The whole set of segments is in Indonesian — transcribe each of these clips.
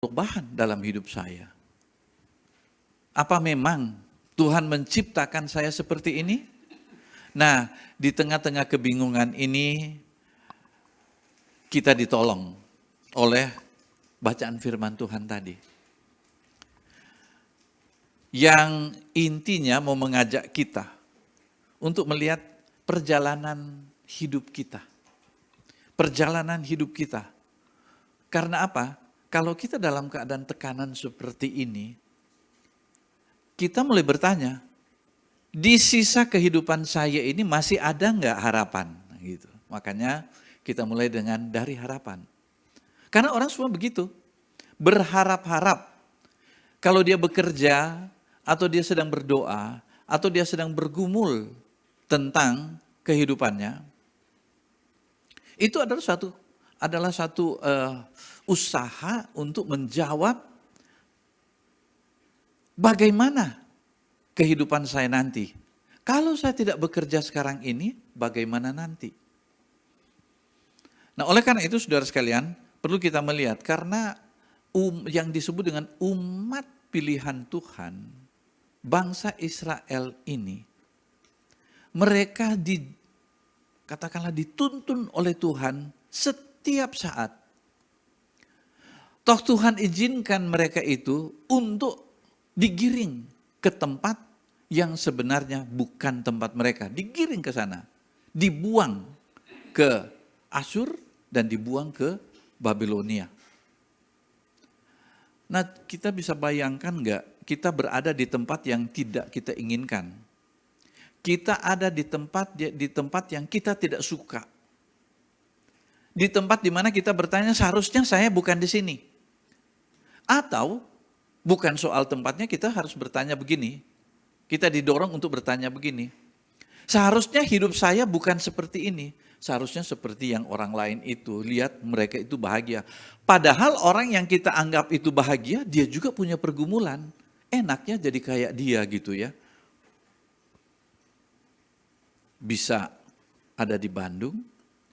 perubahan dalam hidup saya. Apa memang Tuhan menciptakan saya seperti ini? Nah, di tengah-tengah kebingungan ini kita ditolong oleh bacaan firman Tuhan tadi. Yang intinya mau mengajak kita untuk melihat perjalanan hidup kita. Perjalanan hidup kita. Karena apa? Kalau kita dalam keadaan tekanan seperti ini, kita mulai bertanya, di sisa kehidupan saya ini masih ada nggak harapan? Gitu. Makanya kita mulai dengan dari harapan. Karena orang semua begitu, berharap-harap. Kalau dia bekerja, atau dia sedang berdoa, atau dia sedang bergumul tentang kehidupannya, itu adalah satu usaha untuk menjawab bagaimana kehidupan saya nanti. Kalau saya tidak bekerja sekarang ini, bagaimana nanti? Nah, oleh karena itu saudara sekalian, perlu kita melihat karena yang disebut dengan umat pilihan Tuhan, bangsa Israel ini, mereka katakanlah dituntun oleh Tuhan setiap saat. Toh Tuhan izinkan mereka itu untuk digiring ke tempat yang sebenarnya bukan tempat mereka. Digiring ke sana, dibuang ke Asyur dan dibuang ke Babilonia. Nah, kita bisa bayangkan nggak kita berada di tempat yang tidak kita inginkan. Kita ada di tempat yang kita tidak suka. Di tempat di mana kita bertanya seharusnya saya bukan di sini. Atau bukan soal tempatnya, kita harus bertanya begini. Kita didorong untuk bertanya begini. Seharusnya hidup saya bukan seperti ini. Seharusnya seperti yang orang lain itu. Lihat mereka itu bahagia. Padahal orang yang kita anggap itu bahagia, dia juga punya pergumulan. Enaknya jadi kayak dia gitu ya. Bisa ada di Bandung,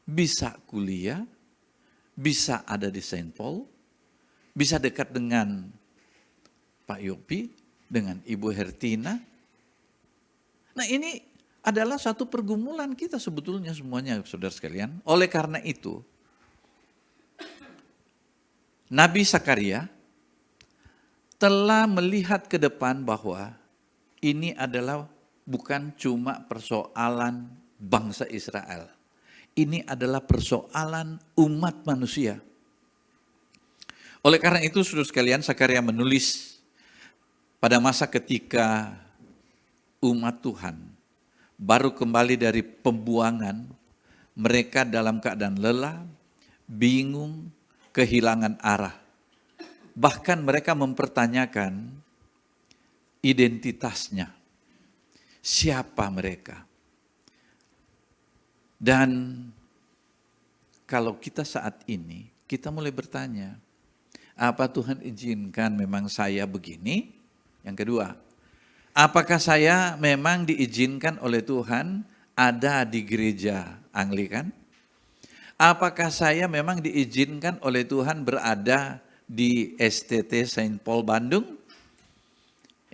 bisa kuliah, bisa ada di Saint Paul, bisa dekat dengan Pak Yopi, dengan Ibu Hertina. Nah, ini adalah satu pergumulan kita sebetulnya semuanya, saudara sekalian. Oleh karena itu, Nabi Sakaria telah melihat ke depan bahwa ini adalah bukan cuma persoalan bangsa Israel. Ini adalah persoalan umat manusia. Oleh karena itu, saudara sekalian, Sakaria menulis pada masa ketika umat Tuhan baru kembali dari pembuangan, mereka dalam keadaan lelah, bingung, kehilangan arah. Bahkan mereka mempertanyakan identitasnya. Siapa mereka? Dan kalau kita saat ini, kita mulai bertanya, apa Tuhan izinkan memang saya begini? Yang kedua, apakah saya memang diizinkan oleh Tuhan ada di gereja Anglikan? Apakah saya memang diizinkan oleh Tuhan berada di STT Saint Paul Bandung?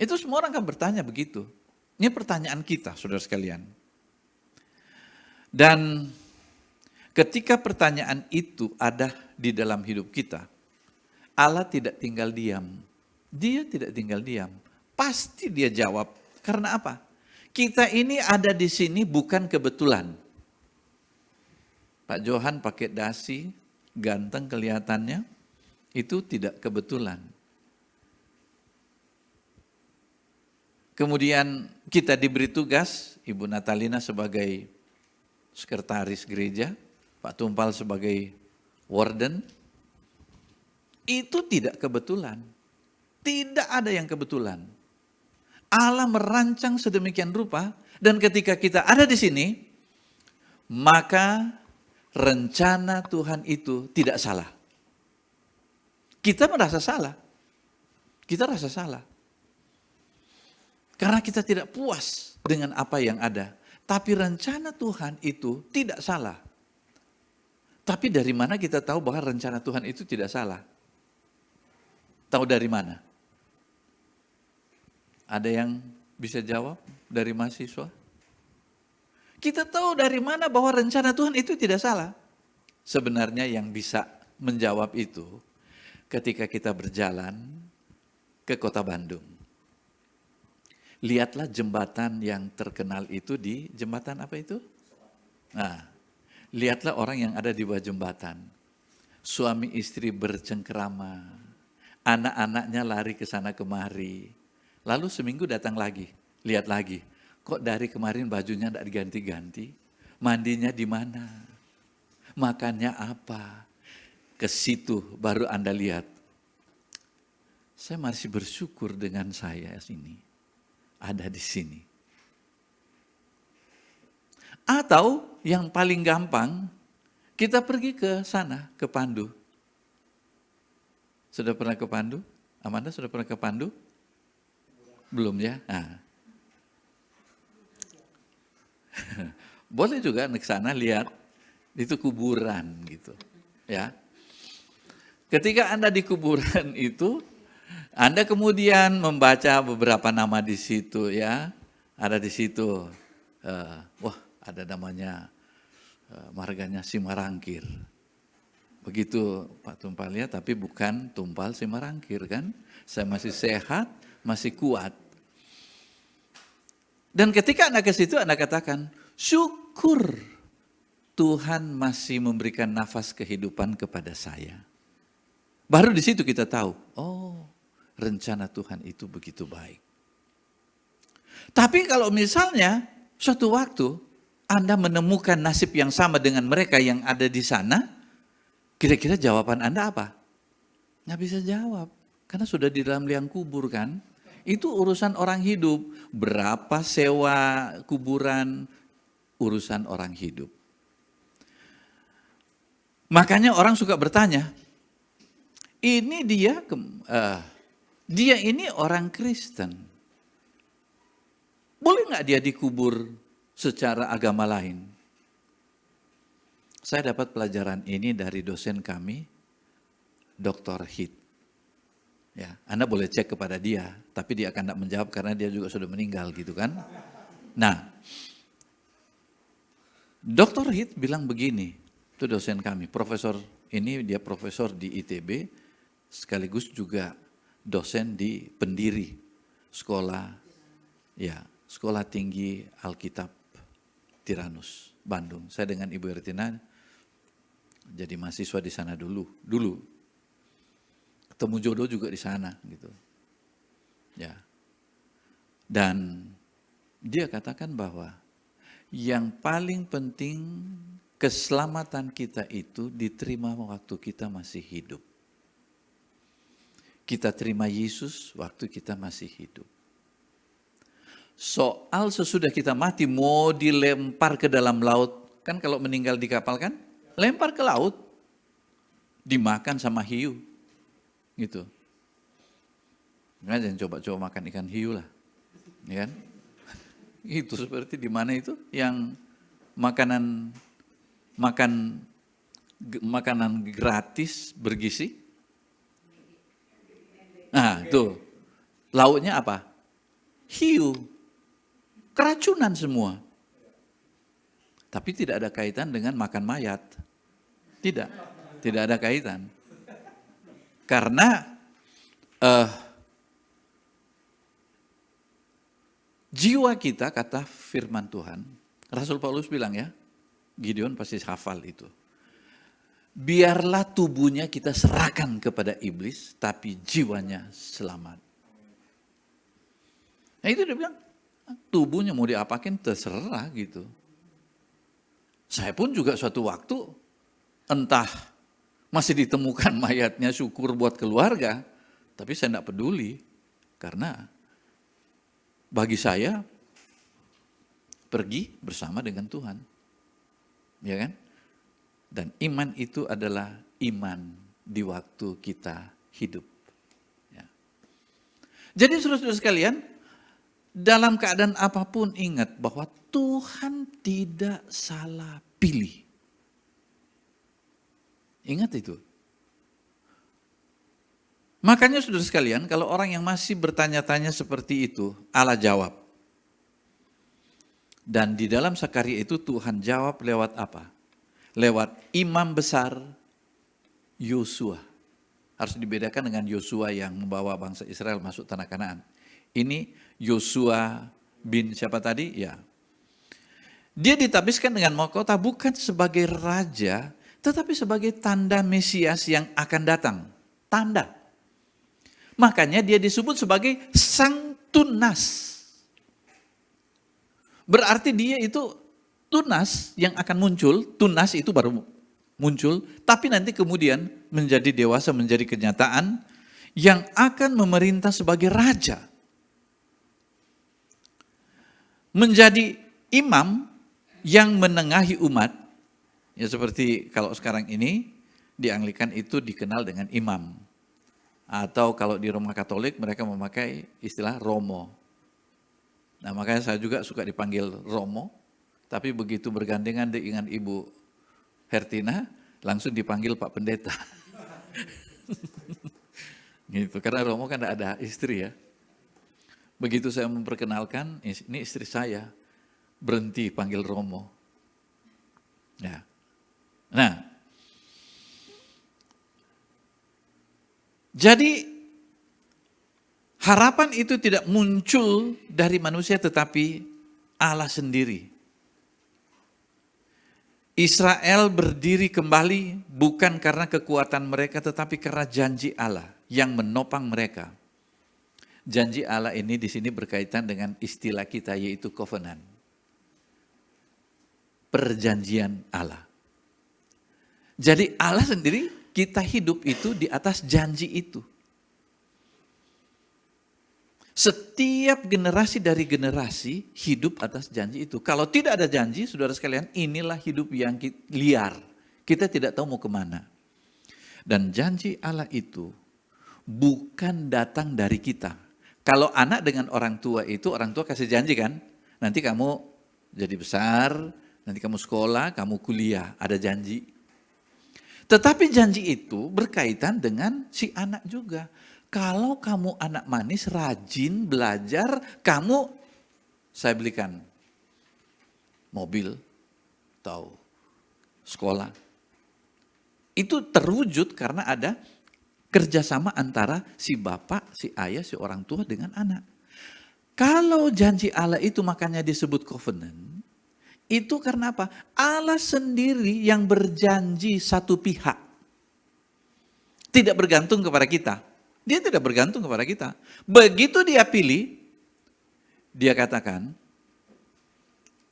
Itu semua orang akan bertanya begitu. Ini pertanyaan kita, saudara sekalian. Dan ketika pertanyaan itu ada di dalam hidup kita, Allah tidak tinggal diam. Dia tidak tinggal diam. Pasti dia jawab. Karena apa? Kita ini ada di sini bukan kebetulan. Pak Johan pakai dasi, ganteng kelihatannya, itu tidak kebetulan. Kemudian kita diberi tugas, Ibu Natalina sebagai sekretaris gereja, Pak Tumpal sebagai warden. Itu tidak kebetulan. Tidak ada yang kebetulan. Allah merancang sedemikian rupa, dan ketika kita ada di sini, maka rencana Tuhan itu tidak salah. Kita merasa salah. Kita rasa salah. Karena kita tidak puas dengan apa yang ada. Tapi rencana Tuhan itu tidak salah. Tapi dari mana kita tahu bahwa rencana Tuhan itu tidak salah? Tahu dari mana? Ada yang bisa jawab dari mahasiswa? Kita tahu dari mana bahwa rencana Tuhan itu tidak salah. Sebenarnya yang bisa menjawab itu ketika kita berjalan ke kota Bandung. Lihatlah jembatan yang terkenal itu di jembatan apa itu? Nah, lihatlah orang yang ada di bawah jembatan. Suami istri bercengkerama, anak-anaknya lari ke sana kemari. Lalu seminggu datang lagi, lihat lagi. Kok dari kemarin bajunya tidak diganti-ganti? Mandinya di mana? Makannya apa? Ke situ baru Anda lihat. Saya masih bersyukur dengan saya ini. Ada di sini. Atau yang paling gampang, kita pergi ke sana, ke Pandu. Sudah pernah ke Pandu? Amanda sudah pernah ke Pandu? Belum ya? Nah. Boleh juga ke sana lihat, itu kuburan gitu. Ya. Ketika Anda di kuburan itu, Anda kemudian membaca beberapa nama di situ ya. Ada di situ, wah ada namanya marganya Simarangkir. Begitu Pak Tumpal lihat, tapi bukan Tumpal Simarangkir kan. Saya masih sehat, masih kuat. Dan ketika Anda ke situ, Anda katakan, syukur Tuhan masih memberikan nafas kehidupan kepada saya. Baru di situ kita tahu, oh rencana Tuhan itu begitu baik. Tapi kalau misalnya suatu waktu Anda menemukan nasib yang sama dengan mereka yang ada di sana, kira-kira jawaban Anda apa? Nggak bisa jawab, karena sudah di dalam liang kubur kan. Itu urusan orang hidup. Berapa sewa kuburan, urusan orang hidup. Makanya orang suka bertanya, ini dia ini orang Kristen. Boleh nggak dia dikubur secara agama lain? Saya dapat pelajaran ini dari dosen kami, Dr. Hit. Ya, Anda boleh cek kepada dia, tapi dia akan tidak menjawab karena dia juga sudah meninggal gitu kan. Nah, Dr. Hit bilang begini, itu dosen kami, profesor ini dia profesor di ITB, sekaligus juga dosen di pendiri sekolah, ya sekolah tinggi Alkitab Tiranus, Bandung. Saya dengan Ibu Ertina jadi mahasiswa di sana dulu. Ketemu jodoh juga di sana gitu. Ya. Dan dia katakan bahwa yang paling penting keselamatan kita itu diterima waktu kita masih hidup. Kita terima Yesus waktu kita masih hidup. Soal sesudah kita mati mau dilempar ke dalam laut, kan kalau meninggal di kapal kan, lempar ke laut, dimakan sama hiu. Gitu. Nggak, jangan coba-coba makan ikan hiu lah. Ya kan? Itu seperti di mana itu yang makanan gratis bergizi. Nah, tuh. Lautnya apa? Hiu. Keracunan semua. Tapi tidak ada kaitan dengan makan mayat. Tidak ada kaitan. Karena jiwa kita, kata firman Tuhan, Rasul Paulus bilang ya, Gideon pasti hafal itu. Biarlah tubuhnya kita serahkan kepada iblis, tapi jiwanya selamat. Nah itu dia bilang, tubuhnya mau diapakin terserah gitu. Saya pun juga suatu waktu, entah masih ditemukan mayatnya, syukur buat keluarga, tapi saya tidak peduli. Karena bagi saya, pergi bersama dengan Tuhan. Ya kan? Dan iman itu adalah iman di waktu kita hidup. Ya. Jadi saudara-saudara sekalian, dalam keadaan apapun ingat bahwa Tuhan tidak salah pilih. Ingat itu. Makanya saudara sekalian, kalau orang yang masih bertanya-tanya seperti itu, Allah jawab. Dan di dalam Sakaria itu Tuhan jawab lewat apa? Lewat imam besar Yosua. Harus dibedakan dengan Yosua yang membawa bangsa Israel masuk tanah Kanaan. Ini Yosua bin siapa tadi? Ya. Dia ditabiskan dengan mahkota bukan sebagai raja, tetapi sebagai tanda Mesias yang akan datang. Tanda. Makanya dia disebut sebagai sang tunas. Berarti dia itu tunas yang akan muncul, tunas itu baru muncul, tapi nanti kemudian menjadi dewasa, menjadi kenyataan yang akan memerintah sebagai raja. Menjadi imam yang menengahi umat, ya seperti kalau sekarang ini di Anglikan itu dikenal dengan imam. Atau kalau di Roma Katolik mereka memakai istilah Romo. Nah makanya saya juga suka dipanggil Romo, tapi begitu bergandengan dengan Ibu Hertina, langsung dipanggil Pak Pendeta. Gitu, karena Romo kan ada istri ya. Begitu saya memperkenalkan, ini istri saya, berhenti panggil Romo. Ya. Nah, jadi harapan itu tidak muncul dari manusia tetapi Allah sendiri. Israel berdiri kembali bukan karena kekuatan mereka tetapi karena janji Allah yang menopang mereka. Janji Allah ini di sini berkaitan dengan istilah kita yaitu covenant. Perjanjian Allah. Jadi Allah sendiri kita hidup itu di atas janji itu. Setiap generasi dari generasi hidup atas janji itu. Kalau tidak ada janji, saudara sekalian, inilah hidup yang liar. Kita tidak tahu mau kemana. Dan janji Allah itu bukan datang dari kita. Kalau anak dengan orang tua itu, orang tua kasih janji kan, nanti kamu jadi besar, nanti kamu sekolah, kamu kuliah, ada janji. Tetapi janji itu berkaitan dengan si anak juga. Kalau kamu anak manis, rajin, belajar, saya belikan mobil, atau sekolah. Itu terwujud karena ada kerjasama antara si bapak, si ayah, si orang tua dengan anak. Kalau janji Allah itu makanya disebut covenant, itu karena apa? Allah sendiri yang berjanji satu pihak. Tidak bergantung kepada kita. Dia tidak bergantung kepada kita. Begitu dia pilih, dia katakan,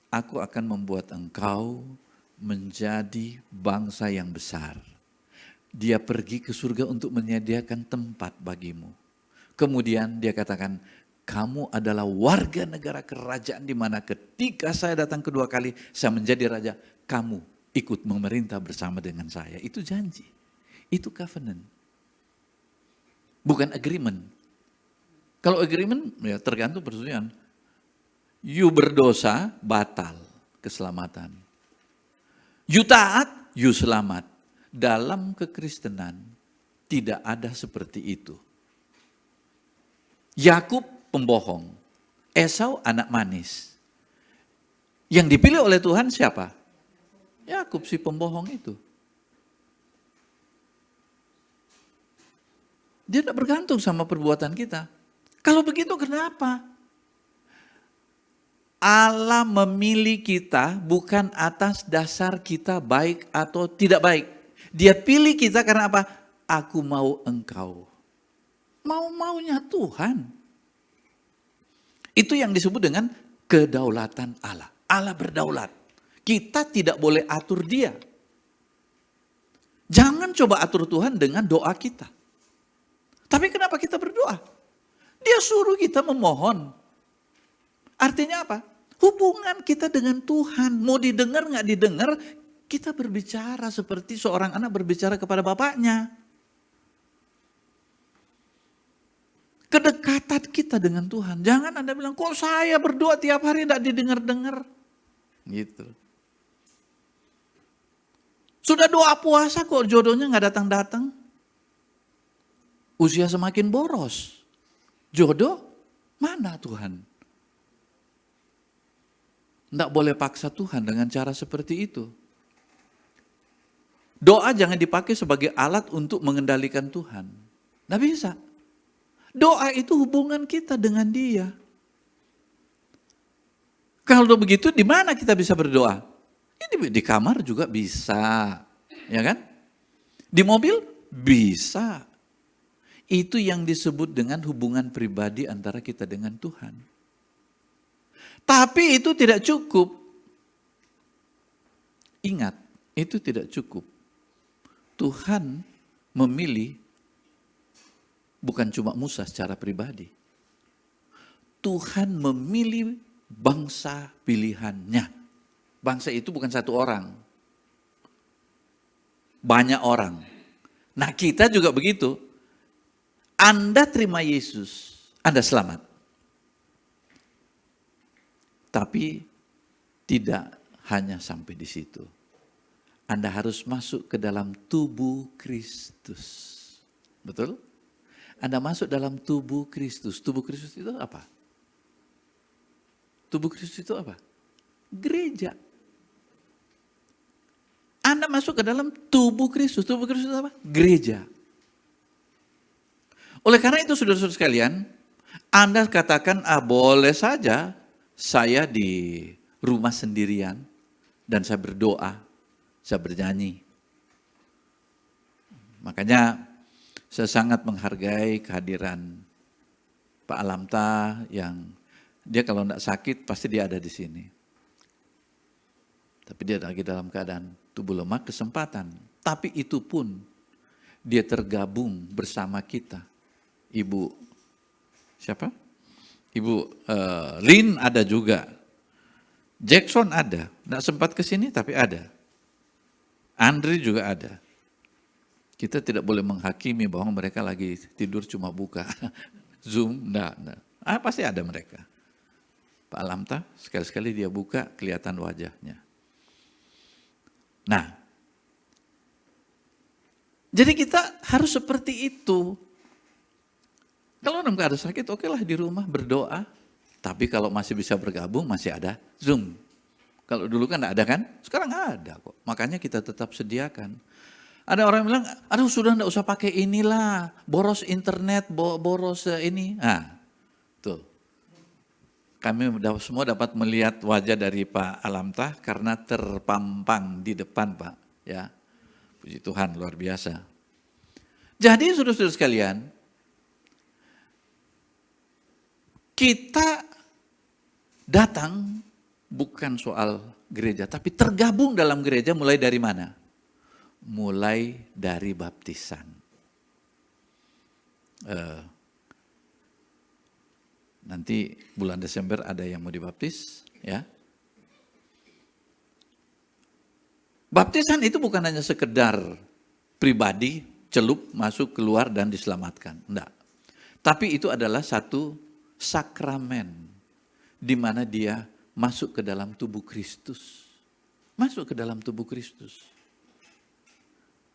aku akan membuat engkau menjadi bangsa yang besar. Dia pergi ke surga untuk menyediakan tempat bagimu. Kemudian dia katakan, kamu adalah warga negara kerajaan di mana ketika saya datang kedua kali, saya menjadi raja, kamu ikut memerintah bersama dengan saya. Itu janji, itu covenant. Bukan agreement. Kalau agreement ya tergantung persetujuan. You berdosa, batal keselamatan. You taat, you selamat. Dalam kekristenan tidak ada seperti itu. Yakub pembohong, Esau anak manis. Yang dipilih oleh Tuhan siapa? Yakub si pembohong itu. Dia tidak bergantung sama perbuatan kita. Kalau begitu kenapa? Allah memilih kita bukan atas dasar kita baik atau tidak baik. Dia pilih kita karena apa? Aku mau engkau. Mau-maunya Tuhan. Itu yang disebut dengan kedaulatan Allah. Allah berdaulat. Kita tidak boleh atur dia. Jangan coba atur Tuhan dengan doa kita. Tapi kenapa kita berdoa? Dia suruh kita memohon. Artinya apa? Hubungan kita dengan Tuhan. Mau didengar nggak didengar, kita berbicara seperti seorang anak berbicara kepada bapaknya. Kedekatan kita dengan Tuhan. Jangan Anda bilang, kok saya berdoa tiap hari tidak didengar-dengar. Gitu. Sudah doa puasa kok jodohnya nggak datang-datang. Usia semakin boros. Jodoh mana Tuhan? Tidak boleh paksa Tuhan dengan cara seperti itu. Doa jangan dipakai sebagai alat untuk mengendalikan Tuhan. Tidak bisa. Doa itu hubungan kita dengan Dia. Kalau begitu di mana kita bisa berdoa? Di kamar juga bisa, ya kan? Di mobil bisa. Itu yang disebut dengan hubungan pribadi antara kita dengan Tuhan. Tapi itu tidak cukup. Ingat, itu tidak cukup. Tuhan memilih bukan cuma Musa secara pribadi. Tuhan memilih bangsa pilihannya. Bangsa itu bukan satu orang. Banyak orang. Nah kita juga begitu. Anda terima Yesus, Anda selamat. Tapi tidak hanya sampai di situ. Anda harus masuk ke dalam tubuh Kristus. Betul? Anda masuk dalam tubuh Kristus. Tubuh Kristus itu apa? Tubuh Kristus itu apa? Gereja. Anda masuk ke dalam tubuh Kristus. Tubuh Kristus itu apa? Gereja. Oleh karena itu saudara-saudara sekalian, Anda katakan, boleh saja saya di rumah sendirian dan saya berdoa, saya bernyanyi. Makanya saya sangat menghargai kehadiran Pak Alamta yang dia kalau tidak sakit pasti dia ada di sini. Tapi dia lagi dalam keadaan tubuh lemah, kesempatan. Tapi itu pun dia tergabung bersama kita. Ibu siapa? Ibu Lin ada juga. Jackson ada. Tidak sempat ke sini tapi ada. Andri juga ada. Kita tidak boleh menghakimi bahwa mereka lagi tidur cuma buka Zoom. Enggak. Pasti ada mereka. Pak Alamta sekali-sekali dia buka kelihatan wajahnya. Nah, jadi kita harus seperti itu. Kalau dalam keadaan sakit, okelah di rumah berdoa. Tapi kalau masih bisa bergabung, masih ada Zoom. Kalau dulu kan tidak ada kan? Sekarang ada kok. Makanya kita tetap sediakan. Ada orang yang bilang, aduh sudah tidak usah pakai inilah. Boros internet, boros ini. Nah, tuh. Kami semua dapat melihat wajah dari Pak Alamta karena terpampang di depan Pak. Ya, puji Tuhan luar biasa. Jadi saudara-saudara sekalian, kita datang bukan soal gereja, tapi tergabung dalam gereja mulai dari mana? Mulai dari baptisan. Nanti bulan Desember ada yang mau dibaptis, ya. Baptisan itu bukan hanya sekedar pribadi, celup, masuk, keluar, dan diselamatkan. Enggak. Tapi itu adalah satu sakramen di mana dia masuk ke dalam tubuh Kristus. Masuk ke dalam tubuh Kristus.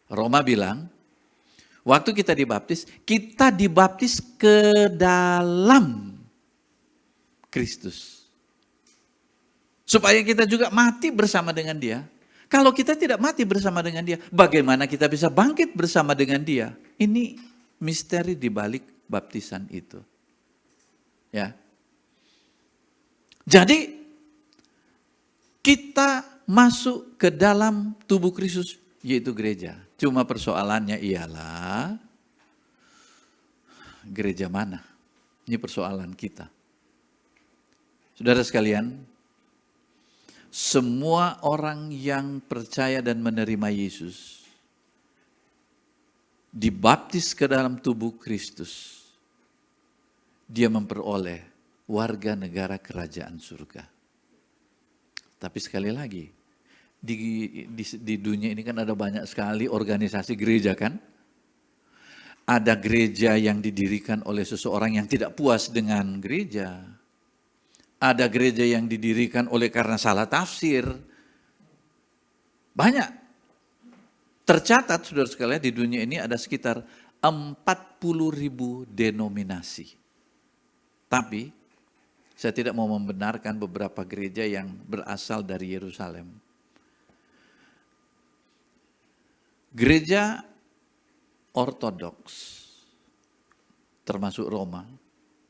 Roma bilang, waktu kita dibaptis ke dalam Kristus. Supaya kita juga mati bersama dengan dia. Kalau kita tidak mati bersama dengan dia, bagaimana kita bisa bangkit bersama dengan dia? Ini misteri di balik baptisan itu. Ya. Jadi kita masuk ke dalam tubuh Kristus, yaitu gereja. Cuma persoalannya ialah gereja mana? Ini persoalan kita. Saudara sekalian, semua orang yang percaya dan menerima Yesus dibaptis ke dalam tubuh Kristus, dia memperoleh warga negara kerajaan surga. Tapi sekali lagi, di dunia ini kan ada banyak sekali organisasi gereja kan. Ada gereja yang didirikan oleh seseorang yang tidak puas dengan gereja. Ada gereja yang didirikan oleh karena salah tafsir. Banyak. Tercatat saudara sekalian di dunia ini ada sekitar 40.000 denominasi. Tapi saya tidak mau membenarkan beberapa gereja yang berasal dari Yerusalem. Gereja Ortodoks, termasuk Roma,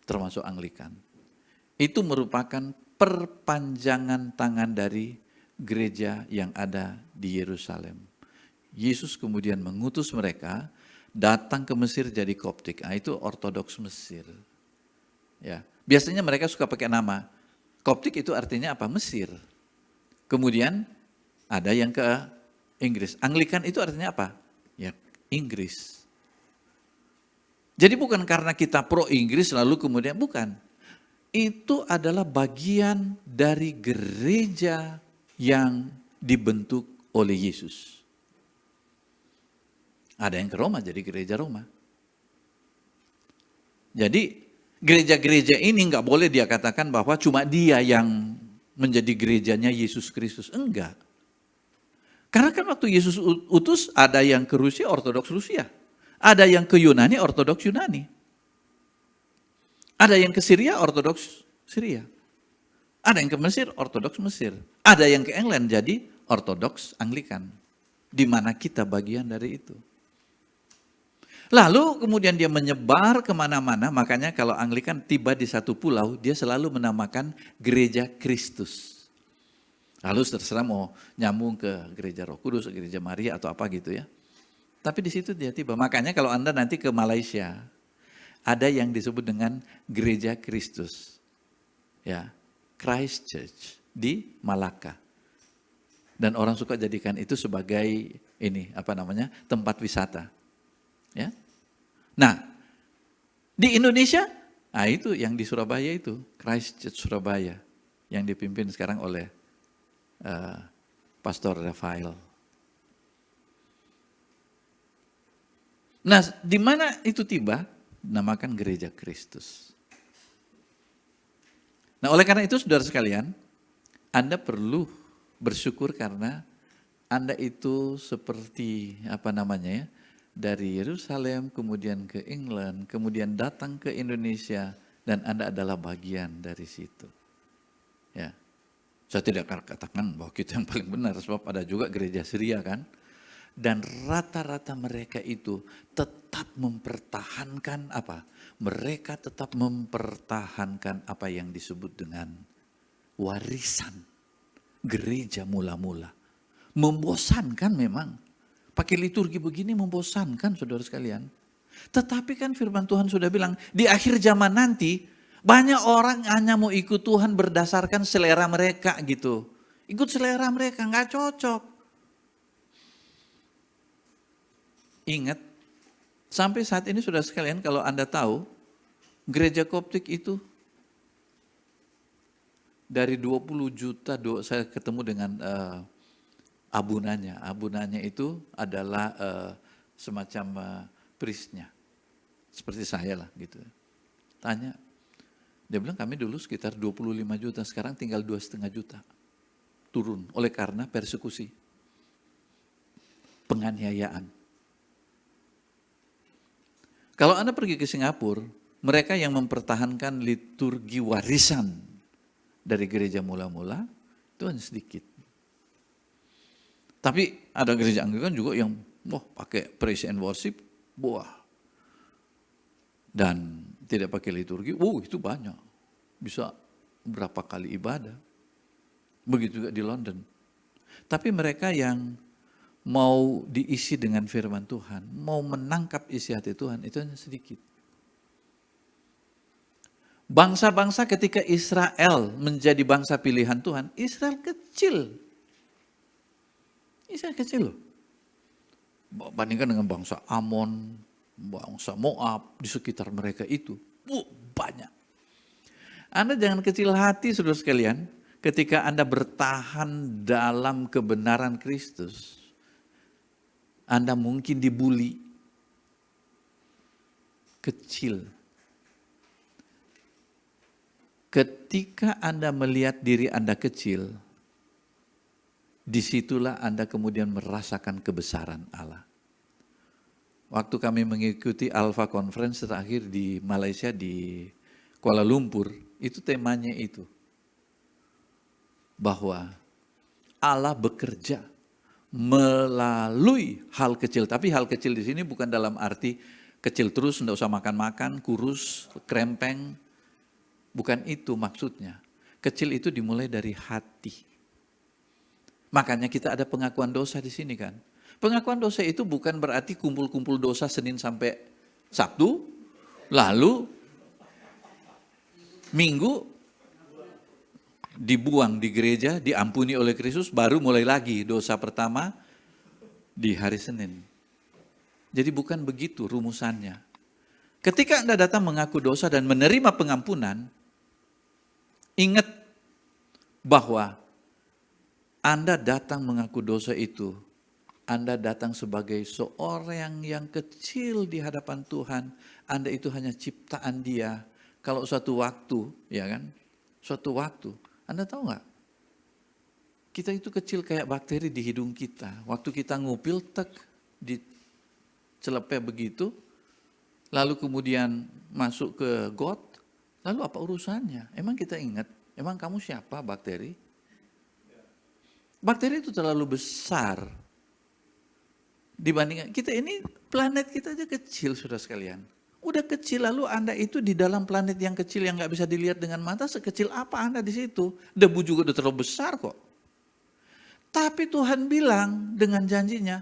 termasuk Anglikan, itu merupakan perpanjangan tangan dari gereja yang ada di Yerusalem. Yesus kemudian mengutus mereka datang ke Mesir jadi Koptik. Nah, itu Ortodoks Mesir. Ya, biasanya mereka suka pakai nama. Koptik itu artinya apa? Mesir. Kemudian ada yang ke Inggris. Anglikan itu artinya apa? Ya, Inggris. Jadi bukan karena kita pro Inggris lalu kemudian, bukan. Itu adalah bagian dari gereja yang dibentuk oleh Yesus. Ada yang ke Roma jadi gereja Roma. Jadi gereja-gereja ini nggak boleh dia katakan bahwa cuma dia yang menjadi gerejanya Yesus Kristus. Enggak. Karena kan waktu Yesus utus ada yang ke Rusia, Ortodoks Rusia. Ada yang ke Yunani, Ortodoks Yunani. Ada yang ke Syria, Ortodoks Syria. Ada yang ke Mesir, Ortodoks Mesir. Ada yang ke England jadi Ortodoks Anglikan. Di mana kita bagian dari itu. Lalu kemudian dia menyebar kemana-mana, makanya kalau Anglikan tiba di satu pulau, dia selalu menamakan Gereja Kristus. Lalu terserah mau nyambung ke Gereja Roh Kudus, Gereja Maria atau apa gitu ya. Tapi di situ dia tiba. Makanya kalau Anda nanti ke Malaysia, ada yang disebut dengan Gereja Kristus. Ya, Christ Church di Malaka. Dan orang suka jadikan itu sebagai tempat wisata. Ya. Nah, di Indonesia, itu yang di Surabaya itu, Christ Church Surabaya, yang dipimpin sekarang oleh Pastor Rafael. Nah, di mana itu tiba, namakan Gereja Kristus. Nah, oleh karena itu saudara sekalian, Anda perlu bersyukur karena Anda itu seperti dari Yerusalem, kemudian ke England, kemudian datang ke Indonesia, dan Anda adalah bagian dari situ. Ya, saya tidak akan katakan bahwa kita yang paling benar, sebab ada juga gereja Syria kan. Dan rata-rata mereka itu tetap mempertahankan apa? Mereka tetap mempertahankan apa yang disebut dengan warisan gereja mula-mula. Membosankan memang. Pakai liturgi begini membosankan saudara sekalian. Tetapi kan firman Tuhan sudah bilang, di akhir zaman nanti banyak orang hanya mau ikut Tuhan berdasarkan selera mereka gitu. Ikut selera mereka, nggak cocok. Ingat, sampai saat ini saudara sekalian kalau Anda tahu, gereja Koptik itu dari 20 juta, saya ketemu dengan abunannya. Abunannya itu adalah semacam priestnya. Seperti saya lah gitu. Tanya, dia bilang kami dulu sekitar 25 juta, sekarang tinggal 2,5 juta. Turun oleh karena persekusi. Penganiayaan. Kalau Anda pergi ke Singapura, mereka yang mempertahankan liturgi warisan dari gereja mula-mula, itu hanya sedikit. Tapi ada gereja Anglikan juga yang pakai praise and worship, dan tidak pakai liturgi, itu banyak. Bisa berapa kali ibadah. Begitu juga di London. Tapi mereka yang mau diisi dengan firman Tuhan, mau menangkap isi hati Tuhan, itu hanya sedikit. Bangsa-bangsa ketika Israel menjadi bangsa pilihan Tuhan, Israel kecil. Israel kecil loh. Bandingkan dengan bangsa Amon, bangsa Moab, di sekitar mereka itu. Banyak. Anda jangan kecil hati saudara sekalian, ketika Anda bertahan dalam kebenaran Kristus. Anda mungkin dibuli. Kecil. Ketika Anda melihat diri Anda kecil, disitulah Anda kemudian merasakan kebesaran Allah. Waktu kami mengikuti Alpha Conference terakhir di Malaysia di Kuala Lumpur, itu temanya itu. Bahwa Allah bekerja melalui hal kecil. Tapi hal kecil di sini bukan dalam arti kecil terus, enggak usah makan-makan, kurus, krempeng. Bukan itu maksudnya. Kecil itu dimulai dari hati. Makanya kita ada pengakuan dosa di sini kan. Pengakuan dosa itu bukan berarti kumpul-kumpul dosa Senin sampai Sabtu, lalu Minggu dibuang di gereja, diampuni oleh Kristus, baru mulai lagi dosa pertama di hari Senin. Jadi bukan begitu rumusannya. Ketika Anda datang mengaku dosa dan menerima pengampunan, ingat bahwa Anda datang mengaku dosa itu, Anda datang sebagai seorang yang kecil di hadapan Tuhan. Anda itu hanya ciptaan Dia. Kalau suatu waktu, ya kan? Suatu waktu, Anda tahu nggak? Kita itu kecil kayak bakteri di hidung kita. Waktu kita ngupil, tek, dicelepek begitu, lalu kemudian masuk ke got, lalu apa urusannya? Emang kita ingat, emang kamu siapa bakteri? Bakteri itu terlalu besar dibandingkan kita ini, planet kita aja kecil, saudara sekalian. Udah kecil, lalu Anda itu di dalam planet yang kecil yang nggak bisa dilihat dengan mata, sekecil apa Anda di situ? Debu juga udah terlalu besar kok. Tapi Tuhan bilang dengan janjinya,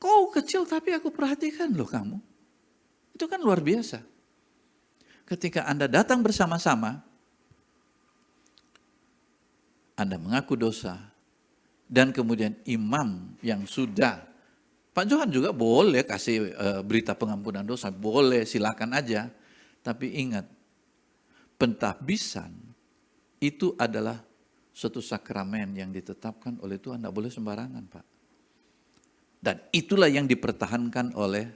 kau kecil tapi aku perhatikan loh kamu. Itu kan luar biasa. Ketika Anda datang bersama-sama, Anda mengaku dosa, dan kemudian imam yang sudah, Pak Johan juga boleh kasih berita pengampunan dosa, boleh, silakan aja. Tapi ingat, pentahbisan itu adalah suatu sakramen yang ditetapkan oleh Tuhan, tidak boleh sembarangan Pak. Dan itulah yang dipertahankan oleh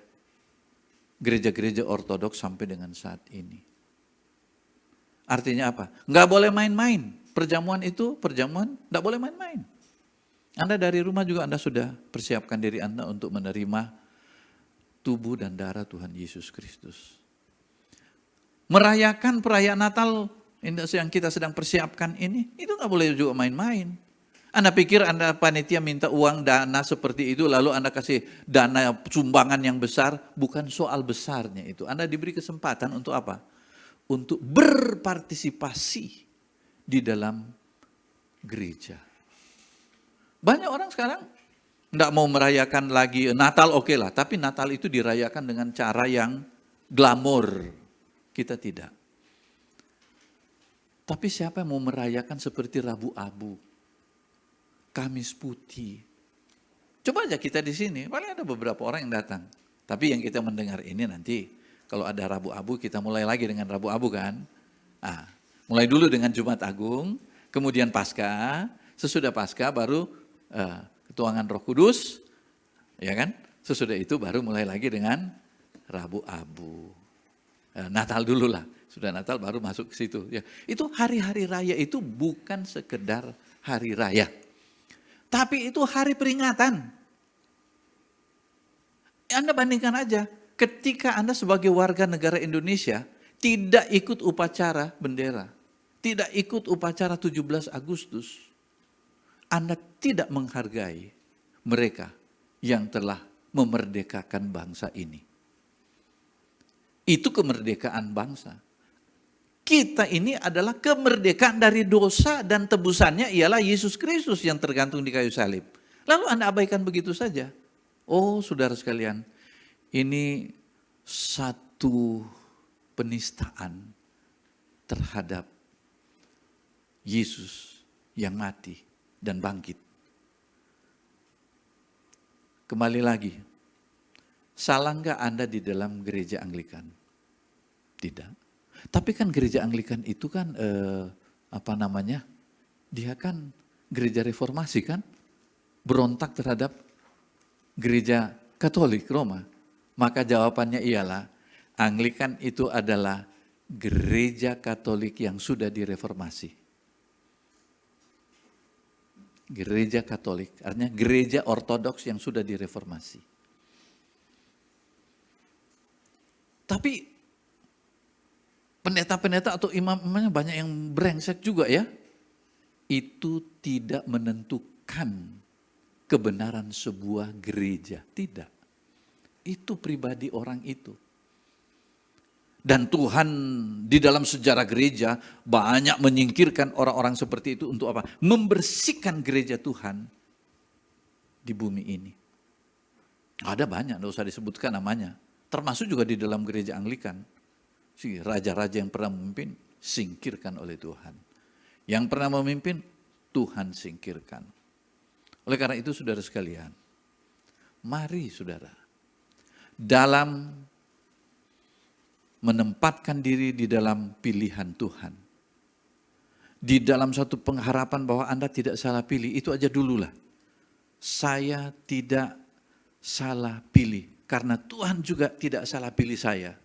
gereja-gereja ortodoks sampai dengan saat ini. Artinya apa? Nggak boleh main-main. Perjamuan itu, perjamuan nggak boleh main-main. Anda dari rumah juga Anda sudah persiapkan diri Anda untuk menerima tubuh dan darah Tuhan Yesus Kristus. Merayakan perayaan Natal yang kita sedang persiapkan ini, itu nggak boleh juga main-main. Anda pikir Anda panitia minta uang dana seperti itu, lalu Anda kasih dana sumbangan yang besar, bukan soal besarnya itu. Anda diberi kesempatan untuk apa? Untuk berpartisipasi di dalam gereja. Banyak orang sekarang tidak mau merayakan lagi Natal, oke lah. Tapi Natal itu dirayakan dengan cara yang glamor. Kita tidak. Tapi siapa yang mau merayakan seperti Rabu Abu, Kamis Putih? Coba aja kita di sini, paling ada beberapa orang yang datang. Tapi yang kita mendengar ini nanti, kalau ada Rabu Abu, kita mulai lagi dengan Rabu Abu kan. Mulai dulu dengan Jumat Agung, kemudian Paskah, sesudah Paskah baru ketuangan Roh Kudus, ya kan? Sesudah itu baru mulai lagi dengan Rabu Abu. Natal dulu lah, sudah Natal baru masuk ke situ. Ya, itu hari-hari raya itu bukan sekedar hari raya, tapi itu hari peringatan. Anda bandingkan aja, ketika Anda sebagai warga negara Indonesia tidak ikut upacara bendera, tidak ikut upacara 17 Agustus, Anda tidak menghargai mereka yang telah memerdekakan bangsa ini. Itu kemerdekaan bangsa. Kita ini adalah kemerdekaan dari dosa dan tebusannya ialah Yesus Kristus yang tergantung di kayu salib. Lalu Anda abaikan begitu saja. Oh saudara sekalian, ini satu penistaan terhadap Yesus yang mati dan bangkit. Kembali lagi, salah nggak Anda di dalam gereja Anglikan? Tidak. Tapi kan gereja Anglikan itu kan dia kan gereja reformasi kan, berontak terhadap gereja Katolik Roma. Maka jawabannya ialah Anglikan itu adalah gereja Katolik yang sudah direformasi. Gereja Katolik, artinya gereja ortodoks yang sudah direformasi. Tapi pendeta-pendeta atau imam-imamnya banyak yang brengsek juga ya. Itu tidak menentukan kebenaran sebuah gereja. Tidak. Itu pribadi orang itu. Dan Tuhan di dalam sejarah gereja banyak menyingkirkan orang-orang seperti itu untuk apa? Membersihkan gereja Tuhan di bumi ini. Ada banyak, tidak usah disebutkan namanya. Termasuk juga di dalam gereja Anglikan. Si raja-raja yang pernah memimpin, singkirkan oleh Tuhan. Yang pernah memimpin, Tuhan singkirkan. Oleh karena itu saudara sekalian, mari saudara, dalam menempatkan diri di dalam pilihan Tuhan. Di dalam satu pengharapan bahwa Anda tidak salah pilih, itu aja dululah. Saya tidak salah pilih, karena Tuhan juga tidak salah pilih saya.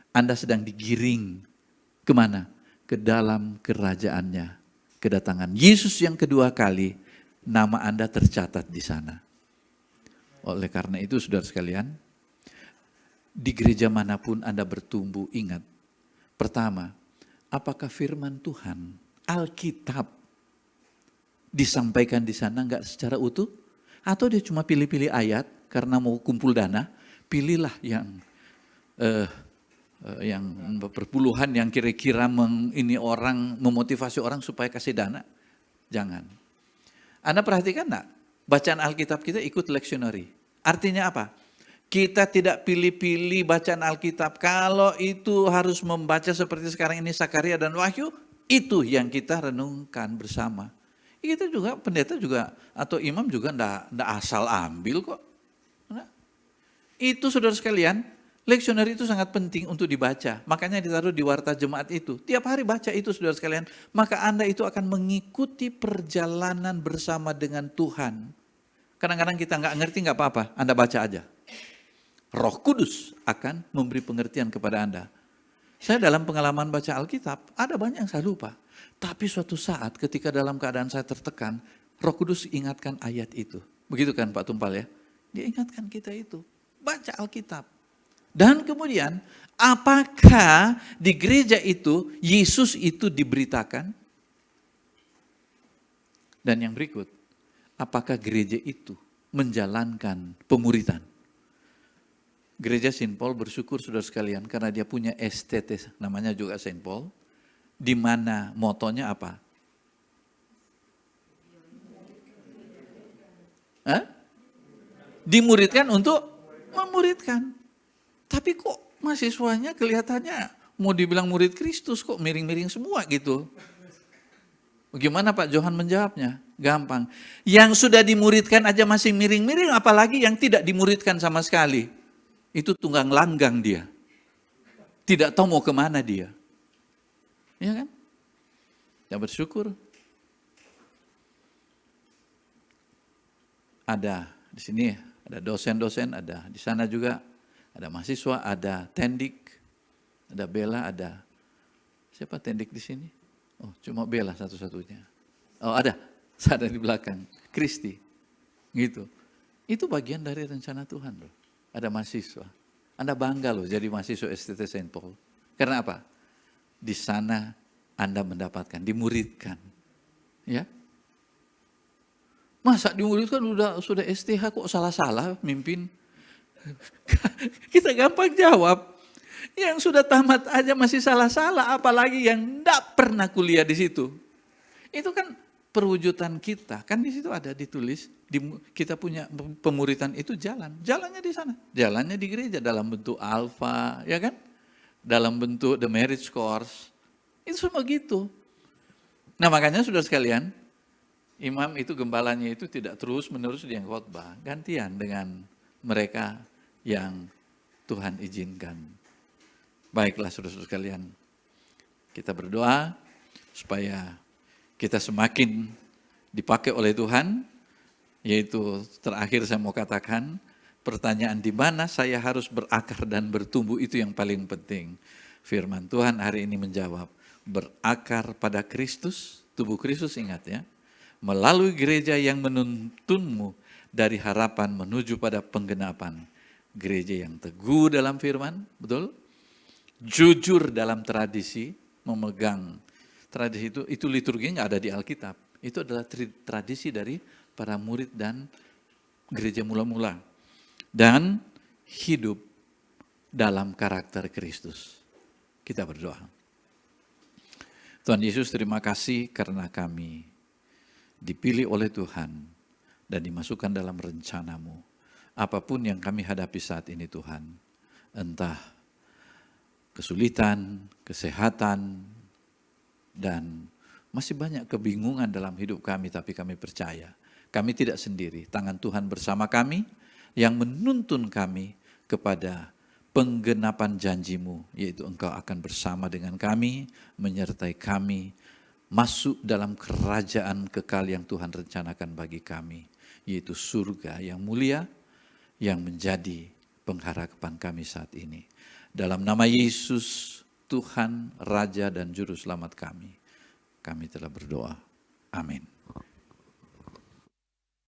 Anda sedang digiring kemana? Ke dalam kerajaannya. Kedatangan Yesus yang kedua kali, nama Anda tercatat di sana. Oleh karena itu saudara sekalian, di gereja manapun Anda bertumbuh, ingat. Pertama, apakah firman Tuhan, Alkitab, disampaikan di sana enggak secara utuh? Atau dia cuma pilih-pilih ayat karena mau kumpul dana, pilihlah yang berpuluhan yang kira-kira memotivasi orang supaya kasih dana. Jangan. Anda perhatikan enggak? Bacaan Alkitab kita ikut lectionary. Artinya apa? Kita tidak pilih-pilih bacaan Alkitab. Kalau itu harus membaca seperti sekarang ini Sakaria dan Wahyu, itu yang kita renungkan bersama. Itu juga pendeta juga atau imam juga enggak asal ambil kok. Nah, itu saudara sekalian, lectionary itu sangat penting untuk dibaca. Makanya ditaruh di warta jemaat itu. Tiap hari baca itu saudara sekalian. Maka Anda itu akan mengikuti perjalanan bersama dengan Tuhan. Kadang-kadang kita nggak ngerti nggak apa-apa. Anda baca aja. Roh Kudus akan memberi pengertian kepada Anda. Saya dalam pengalaman baca Alkitab, ada banyak yang saya lupa. Tapi suatu saat ketika dalam keadaan saya tertekan, Roh Kudus ingatkan ayat itu. Begitu kan Pak Tumpal ya? Dia ingatkan kita itu. Baca Alkitab. Dan kemudian, apakah di gereja itu Yesus itu diberitakan? Dan yang berikut, apakah gereja itu menjalankan pemuritan? Gereja Saint Paul bersyukur saudara sekalian karena dia punya STT, namanya juga Saint Paul, di mana motonya apa? Dimuridkan untuk memuridkan. Tapi kok mahasiswanya kelihatannya mau dibilang murid Kristus kok miring-miring semua gitu. Bagaimana Pak Johan menjawabnya? Gampang. Yang sudah dimuridkan aja masih miring-miring, apalagi yang tidak dimuridkan sama sekali. Itu tunggang langgang dia. Tidak tahu mau kemana dia. Ya kan? Ya bersyukur. Ada di sini, ada dosen-dosen, ada di sana juga. Ada mahasiswa, ada tendik, ada Bella, ada siapa tendik di sini? Oh, cuma Bella satu-satunya. Oh, ada di belakang, Kristi. Gitu. Itu bagian dari rencana Tuhan loh. Ada mahasiswa. Anda bangga loh jadi mahasiswa STT Saint Paul. Karena apa? Di sana Anda mendapatkan, dimuridkan. Ya. Masa dimuridkan sudah STH kok salah-salah mimpin? Kita gampang jawab. Yang sudah tamat aja masih salah-salah, apalagi yang enggak pernah kuliah di situ. Itu kan perwujudan kita. Kan di situ ada ditulis, kita punya pemuritan itu jalan. Jalannya di sana. Jalannya di gereja dalam bentuk alfa, ya kan? Dalam bentuk the marriage course. Itu semua gitu. Nah makanya saudara sekalian, imam itu gembalanya itu tidak terus-menerus dia khotbah. Gantian dengan mereka yang Tuhan izinkan. Baiklah saudara-saudara sekalian, kita berdoa supaya kita semakin dipakai oleh Tuhan, yaitu terakhir saya mau katakan, pertanyaan di mana saya harus berakar dan bertumbuh itu yang paling penting. Firman Tuhan hari ini menjawab, berakar pada Kristus, tubuh Kristus ingat ya, melalui gereja yang menuntunmu dari harapan menuju pada penggenapan. Gereja yang teguh dalam firman, betul? Jujur dalam tradisi, memegang tradisi itu liturginya nggak ada di Alkitab. Itu adalah tradisi dari para murid dan gereja mula-mula. Dan hidup dalam karakter Kristus. Kita berdoa. Tuhan Yesus, terima kasih karena kami dipilih oleh Tuhan dan dimasukkan dalam rencana-Mu. Apapun yang kami hadapi saat ini Tuhan, entah kesulitan, kesehatan, dan masih banyak kebingungan dalam hidup kami, tapi kami percaya kami tidak sendiri. Tangan Tuhan bersama kami yang menuntun kami kepada penggenapan janji-Mu, yaitu Engkau akan bersama dengan kami, menyertai kami, masuk dalam kerajaan kekal yang Tuhan rencanakan bagi kami, yaitu surga yang mulia, yang menjadi pengharapan kami saat ini. Dalam nama Yesus, Tuhan, Raja dan Juru Selamat kami telah berdoa. Amin.